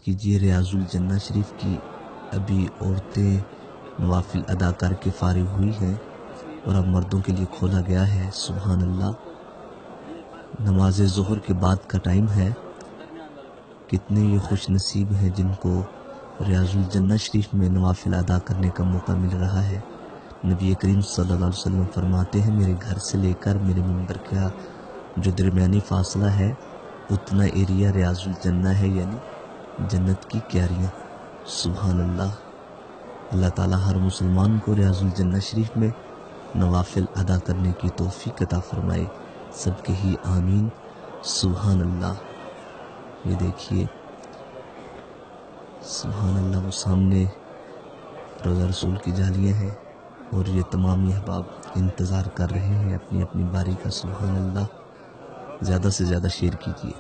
कीजिए रियाजुल जन्नत शरीफ की। अभी औरतें नवाफिल अदा करके फारिग हुई हैं और अब मर्दों के लिए खोला गया है। सुभान अल्लाह, नमाज ज़ोहर के बाद का टाइम है। कितने ये खुश नसीब हैं जिनको रियाजुल जन्नत शरीफ में नवाफिल अदा करने का मौका मिल रहा है। नबी करीम सल्लल्लाहु अलैहि वसल्लम फरमाते हैं, मेरे घर से लेकर मेरे मिंबर का जो दरमियानी फासला है उतना एरिया रियाजुल जन्ना है, यानी जन्नत की क्यारियाँ। सुभान अल्लाह, अल्लाह ताला हर मुसलमान को रियाजुल जन्नत शरीफ में नवाफिल अदा करने की तौफीक अता फरमाए। सबके ही आमीन। सुभान अल्लाह। ये देखिए, सुभान अल्लाह, वो सामने रोज़ा रसूल की जालियाँ हैं और ये तमाम अहबाब इंतज़ार कर रहे हैं अपनी अपनी बारी का। सुभान अल्लाह, ज़्यादा से ज़्यादा शेयर कीजिए।